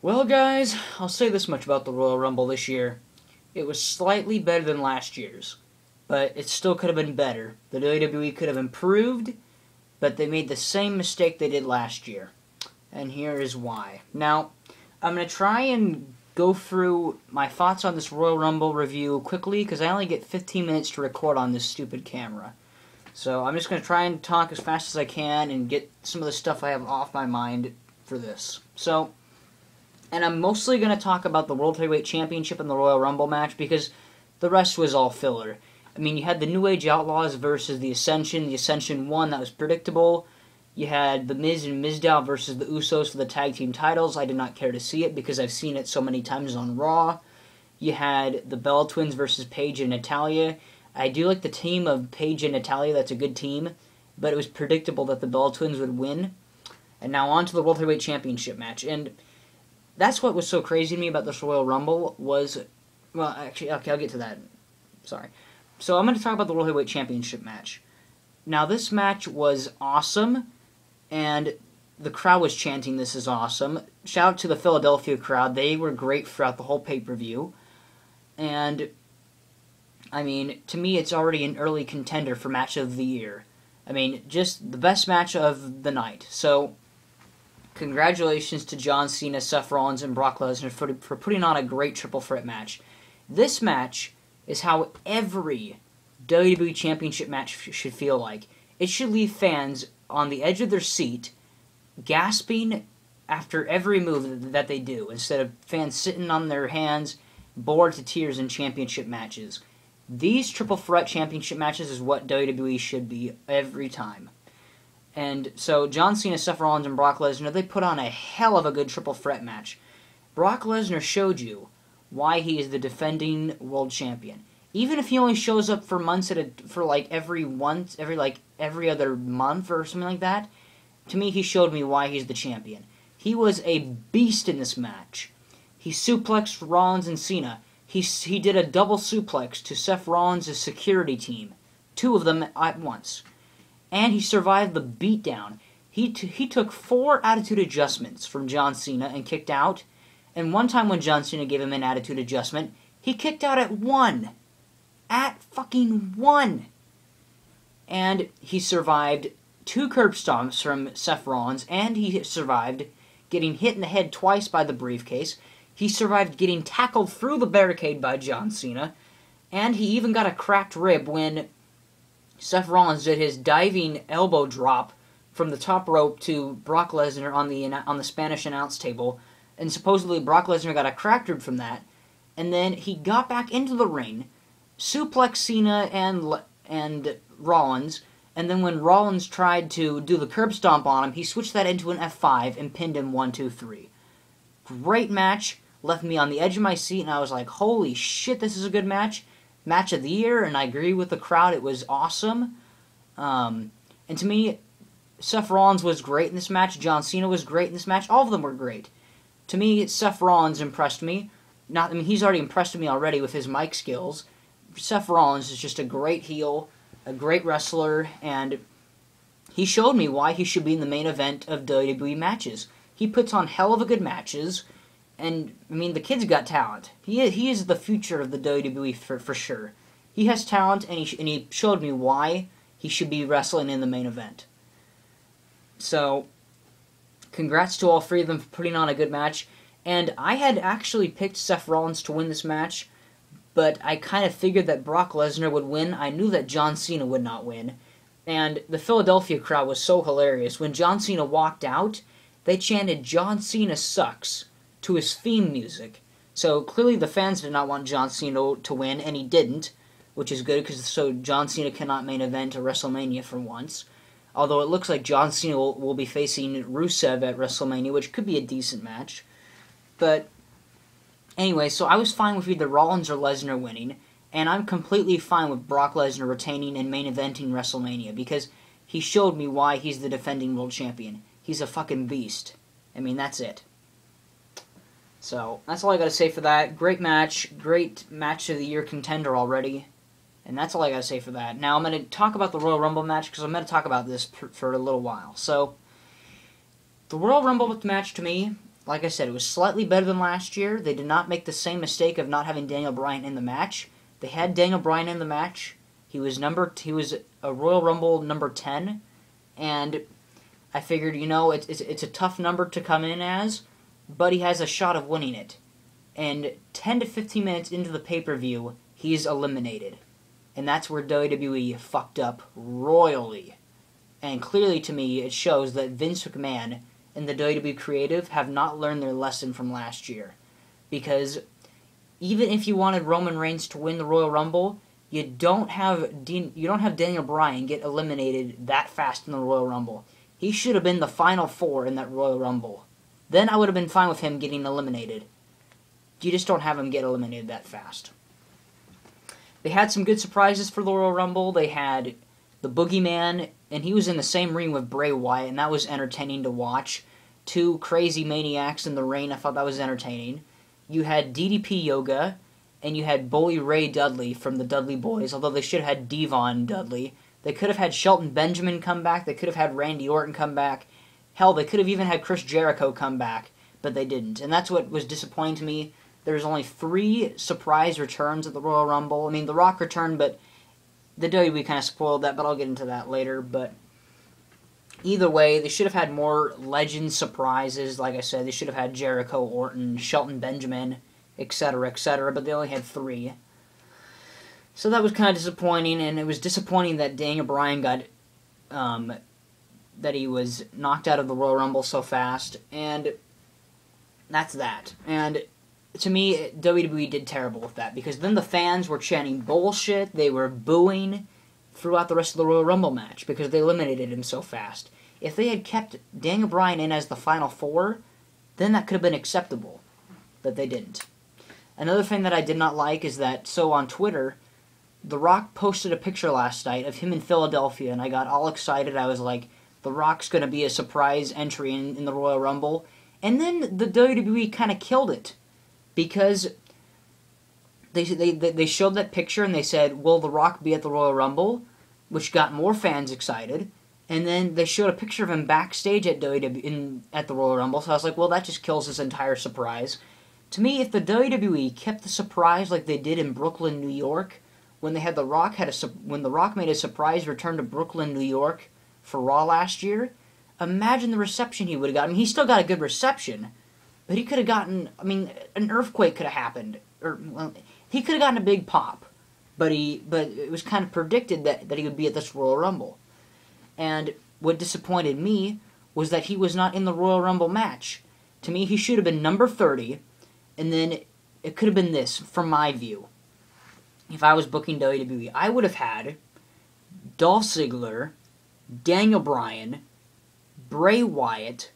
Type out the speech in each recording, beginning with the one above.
Well, guys, I'll say this much about the Royal Rumble this year. It was slightly better than last year's, but it still could have been better. The WWE could have improved, but they made the same mistake they did last year. And here is why. Now, I'm going to try and go through my thoughts on this Royal Rumble review quickly, because I only get 15 minutes to record on this stupid camera. So I'm just going to try and talk as fast as I can and get some of the stuff I have off my mind for this. And I'm mostly going to talk about the World Heavyweight Championship and the Royal Rumble match because the rest was all filler. I mean, you had the New Age Outlaws versus the Ascension. The Ascension won. That was predictable. You had The Miz and Mizdow versus the Usos for the tag team titles. I did not care to see it because I've seen it so many times on Raw. You had the Bella Twins versus Paige and Natalya. I do like the team of Paige and Natalya. That's a good team. But it was predictable that the Bella Twins would win. And now on to the World Heavyweight Championship match. And that's what was so crazy to me about this Royal Rumble was... Well, actually, okay, I'll get to that. Sorry. So I'm going to talk about the World Heavyweight Championship match. Now, this match was awesome, and the crowd was chanting, "This is awesome." Shout out to the Philadelphia crowd. They were great throughout the whole pay-per-view. And, I mean, to me, it's already an early contender for Match of the Year. I mean, just the best match of the night. So, congratulations to John Cena, Seth Rollins, and Brock Lesnar for putting on a great triple threat match. This match is how every WWE Championship match should feel like. It should leave fans on the edge of their seat, gasping after every move that they do, instead of fans sitting on their hands, bored to tears in championship matches. These triple threat championship matches is what WWE should be every time. And so John Cena, Seth Rollins, and Brock Lesnar, they put on a hell of a good triple threat match. Brock Lesnar showed you why he is the defending world champion. Even if he only shows up for months every other month or something like that, to me he showed me why he's the champion. He was a beast in this match. He suplexed Rollins and Cena. He did a double suplex to Seth Rollins' security team, two of them at once. And he survived the beatdown. He took 4 attitude adjustments from John Cena and kicked out. And one time when John Cena gave him an attitude adjustment, he kicked out at 1. At fucking 1. And he survived 2 curb stomps from Seth Rollins, and he survived getting hit in the head twice by the briefcase. He survived getting tackled through the barricade by John Cena, and he even got a cracked rib when Seth Rollins did his diving elbow drop from the top rope to Brock Lesnar on the Spanish announce table, and supposedly Brock Lesnar got a cracked rib from that, and then he got back into the ring, suplexed Cena and Rollins, and then when Rollins tried to do the curb stomp on him, he switched that into an F5 and pinned him 1, 2, 3. Great match, left me on the edge of my seat, and I was like, holy shit, this is a good match. Match of the year, and I agree with the crowd, it was awesome. And to me, Seth Rollins was great in this match, John Cena was great in this match, all of them were great. To me, Seth Rollins impressed me. He's already impressed me already with his mic skills. Seth Rollins is just a great heel, a great wrestler, and he showed me why he should be in the main event of WWE matches. He puts on hell of a good matches, and, I mean, the kid's got talent. He is the future of the WWE for sure. He has talent, and he showed me why he should be wrestling in the main event. So, congrats to all 3 of them for putting on a good match. And I had actually picked Seth Rollins to win this match, but I kind of figured that Brock Lesnar would win. I knew that John Cena would not win. And the Philadelphia crowd was so hilarious. When John Cena walked out, they chanted, "John Cena sucks," to his theme music. So clearly the fans did not want John Cena to win, and he didn't, which is good, because so John Cena cannot main event a WrestleMania for once. Although it looks like John Cena will be facing Rusev at WrestleMania, which could be a decent match. But anyway, so I was fine with either Rollins or Lesnar winning, and I'm completely fine with Brock Lesnar retaining and main eventing WrestleMania, because he showed me why he's the defending world champion. He's a fucking beast. I mean, that's it. So, that's all I gotta say for that. Great match of the year contender already. And that's all I gotta say for that. Now, I'm gonna talk about the Royal Rumble match, because I'm gonna talk about this for a little while. So, the Royal Rumble match, to me, like I said, it was slightly better than last year. They did not make the same mistake of not having Daniel Bryan in the match. They had Daniel Bryan in the match. He was a Royal Rumble number 10, and I figured, it's a tough number to come in as, but he has a shot of winning it. And 10 to 15 minutes into the pay-per-view, he's eliminated. And that's where WWE fucked up royally. And clearly to me, it shows that Vince McMahon and the WWE creative have not learned their lesson from last year. Because even if you wanted Roman Reigns to win the Royal Rumble, you don't have Daniel Bryan get eliminated that fast in the Royal Rumble. He should have been the final four in that Royal Rumble. Then I would have been fine with him getting eliminated. You just don't have him get eliminated that fast. They had some good surprises for the Royal Rumble. They had the Boogeyman, and he was in the same ring with Bray Wyatt, and that was entertaining to watch. Two crazy maniacs in the ring. I thought that was entertaining. You had DDP Yoga, and you had Bully Ray Dudley from the Dudley Boys, although they should have had Devon Dudley. They could have had Shelton Benjamin come back. They could have had Randy Orton come back. Hell, they could have even had Chris Jericho come back, but they didn't. And that's what was disappointing to me. There's only 3 surprise returns at the Royal Rumble. I mean, The Rock returned, but the WWE kind of spoiled that, but I'll get into that later. But either way, they should have had more legend surprises. Like I said, they should have had Jericho, Orton, Shelton Benjamin, etc., but they only had 3. So that was kind of disappointing, and it was disappointing that Daniel Bryan got, that he was knocked out of the Royal Rumble so fast, and that's that. And to me, WWE did terrible with that, because then the fans were chanting bullshit, they were booing throughout the rest of the Royal Rumble match, because they eliminated him so fast. If they had kept Daniel Bryan in as the final 4, then that could have been acceptable, but they didn't. Another thing that I did not like is that, so on Twitter, The Rock posted a picture last night of him in Philadelphia, and I got all excited. I was like, The Rock's going to be a surprise entry in the Royal Rumble. And then the WWE kind of killed it, because they showed that picture and they said, will The Rock be at the Royal Rumble? Which got more fans excited. And then they showed a picture of him backstage at WWE at the Royal Rumble, so I was like, well, that just kills this entire surprise. To me, if the WWE kept the surprise like they did in Brooklyn, New York, when The Rock made a surprise return to Brooklyn, New York for Raw last year, imagine the reception he would have gotten. He still got a good reception, but he could have gotten, an earthquake could have happened, he could have gotten a big pop, but it was kind of predicted that he would be at this Royal Rumble. And what disappointed me was that he was not in the Royal Rumble match. To me, he should have been number 30, and then it could have been this, from my view. If I was booking WWE, I would have had Dolph Ziggler, Daniel Bryan, Bray Wyatt,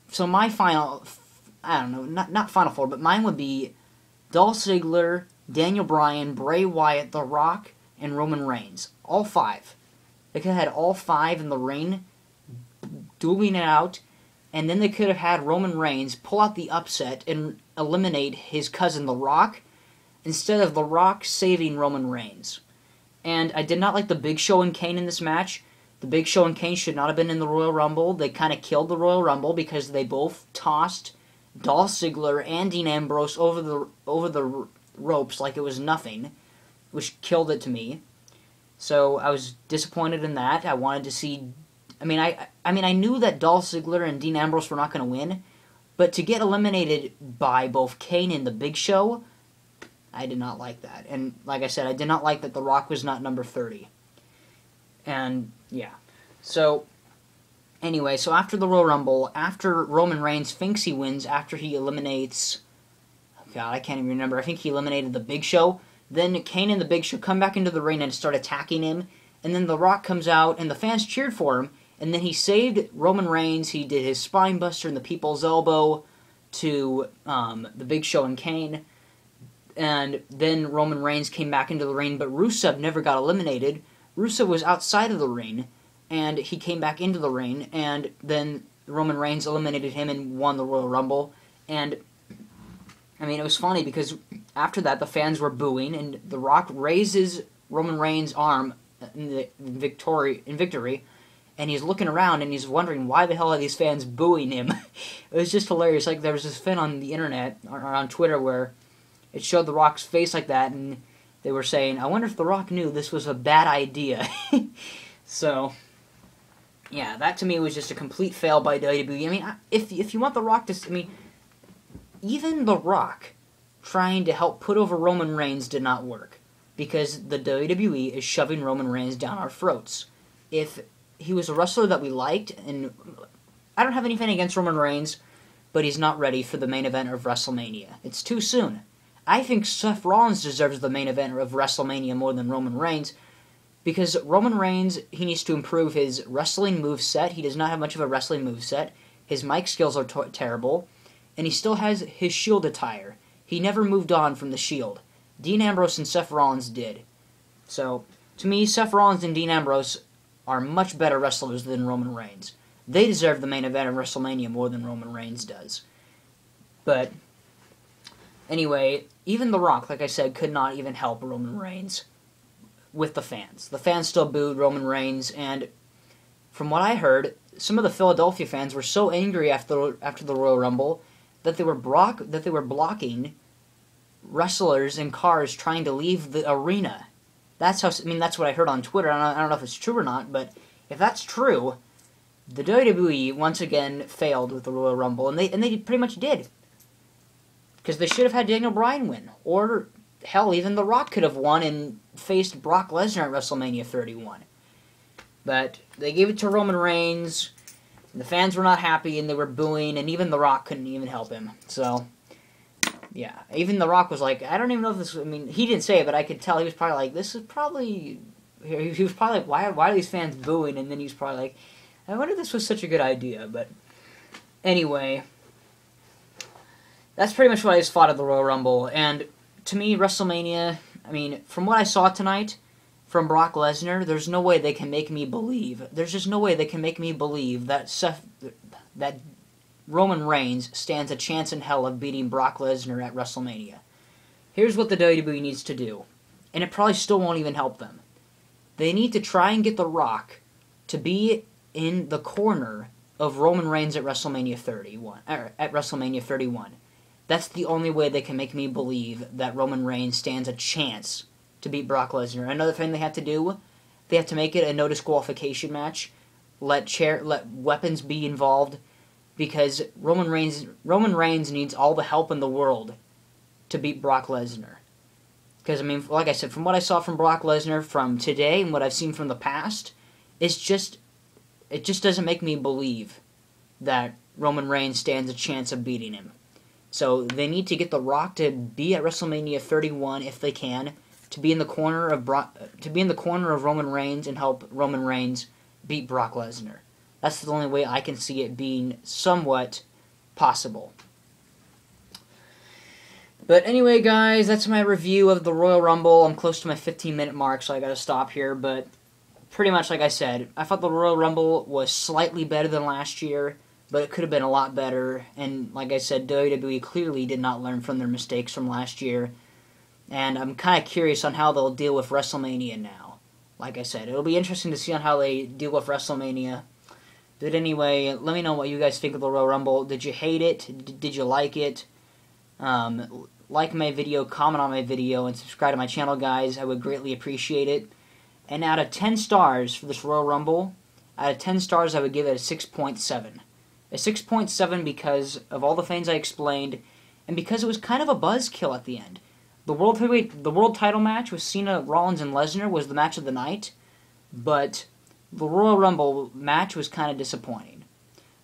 so my final, I don't know, not final 4, but mine would be Dolph Ziggler, Daniel Bryan, Bray Wyatt, The Rock, and Roman Reigns. All 5. They could have had all 5 in the ring, dueling it out, and then they could have had Roman Reigns pull out the upset and eliminate his cousin The Rock, instead of The Rock saving Roman Reigns. And I did not like the Big Show and Kane in this match. The Big Show and Kane should not have been in the Royal Rumble. They kind of killed the Royal Rumble because they both tossed Dolph Ziggler and Dean Ambrose over the ropes like it was nothing, which killed it to me. So I was disappointed in that. I wanted to see. I knew that Dolph Ziggler and Dean Ambrose were not going to win, but to get eliminated by both Kane and the Big Show, I did not like that. And like I said, I did not like that The Rock was not number 30. And yeah. So anyway, so after the Royal Rumble, after Roman Reigns thinks he wins, after he eliminates, God, I can't even remember. I think he eliminated the Big Show. Then Kane and the Big Show come back into the ring and start attacking him. And then The Rock comes out, and the fans cheered for him. And then he saved Roman Reigns. He did his spine buster and the people's elbow to the Big Show and Kane. And then Roman Reigns came back into the ring, but Rusev never got eliminated. Rusev was outside of the ring, and he came back into the ring, and then Roman Reigns eliminated him and won the Royal Rumble. And it was funny because after that, the fans were booing, and The Rock raises Roman Reigns' arm in victory, and he's looking around and he's wondering why the hell are these fans booing him. It was just hilarious. Like, there was this fan on the internet, or on Twitter, where it showed The Rock's face like that, and they were saying, I wonder if The Rock knew this was a bad idea. So, yeah, that to me was just a complete fail by WWE. I mean, if you want The Rock to... I mean, even The Rock trying to help put over Roman Reigns did not work, because the WWE is shoving Roman Reigns down our throats. If he was a wrestler that we liked, and I don't have anything against Roman Reigns, but he's not ready for the main event of WrestleMania. It's too soon. I think Seth Rollins deserves the main event of WrestleMania more than Roman Reigns, because Roman Reigns, he needs to improve his wrestling moveset. He does not have much of a wrestling moveset. His mic skills are terrible, and he still has his Shield attire. He never moved on from the Shield. Dean Ambrose and Seth Rollins did. So, to me, Seth Rollins and Dean Ambrose are much better wrestlers than Roman Reigns. They deserve the main event of WrestleMania more than Roman Reigns does. But, anyway, even The Rock, like I said, could not even help Roman Reigns with the fans. The fans still booed Roman Reigns, and from what I heard, some of the Philadelphia fans were so angry after the Royal Rumble that they were blocking wrestlers in cars trying to leave the arena. That's what I heard on Twitter. I don't know if it's true or not, but if that's true, the WWE once again failed with the Royal Rumble, and they pretty much did, because they should have had Daniel Bryan win, or hell, even The Rock could have won and faced Brock Lesnar at WrestleMania 31. But they gave it to Roman Reigns. The fans were not happy, and they were booing, and even The Rock couldn't even help him. So, yeah. Even The Rock was like, I don't even know if this... I mean, he didn't say it, but I could tell he was probably like, this is probably... He was probably like, why are these fans booing? And then he was probably like, I wonder if this was such a good idea. But anyway, that's pretty much what I just thought of the Royal Rumble. And to me, WrestleMania... I mean, from what I saw tonight from Brock Lesnar, there's no way they can make me believe. There's just no way they can make me believe that that Roman Reigns stands a chance in hell of beating Brock Lesnar at WrestleMania. Here's what the WWE needs to do, and it probably still won't even help them. They need to try and get The Rock to be in the corner of Roman Reigns at WrestleMania 31. That's the only way they can make me believe that Roman Reigns stands a chance to beat Brock Lesnar. Another thing they have to do, they have to make it a no disqualification match. Let weapons be involved, because Roman Reigns needs all the help in the world to beat Brock Lesnar. Because, I mean, like I said, from what I saw from Brock Lesnar from today and what I've seen from the past, it just doesn't make me believe that Roman Reigns stands a chance of beating him. So they need to get The Rock to be at WrestleMania 31 if they can, to be in the corner of Roman Reigns and help Roman Reigns beat Brock Lesnar. That's the only way I can see it being somewhat possible. But anyway, guys, that's my review of the Royal Rumble. I'm close to my 15-minute mark, so I gotta stop here. But pretty much like I said, I thought the Royal Rumble was slightly better than last year, but it could have been a lot better. And like I said, WWE clearly did not learn from their mistakes from last year. And I'm kind of curious on how they'll deal with WrestleMania now. Like I said, it'll be interesting to see on how they deal with WrestleMania. But anyway, let me know what you guys think of the Royal Rumble. Did you hate it? Did you like it? Like my video, comment on my video, and subscribe to my channel, guys. I would greatly appreciate it. And out of 10 stars for this Royal Rumble, out of 10 stars, I would give it a 6.7. A 6.7 because of all the things I explained, and because it was kind of a buzzkill at the end. The world title match with Cena, Rollins, and Lesnar was the match of the night, but the Royal Rumble match was kind of disappointing.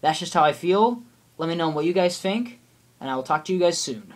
That's just how I feel. Let me know what you guys think, and I will talk to you guys soon.